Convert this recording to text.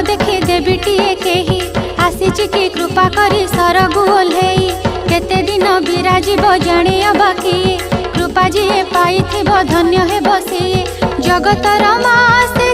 देखी देवीटीए केही आसीची की कृपा करी सरगु ओल्हेई केते दिन विराजिब जाने बाकी कृपा जी पाई धन्य हे बसी जगतर माँ से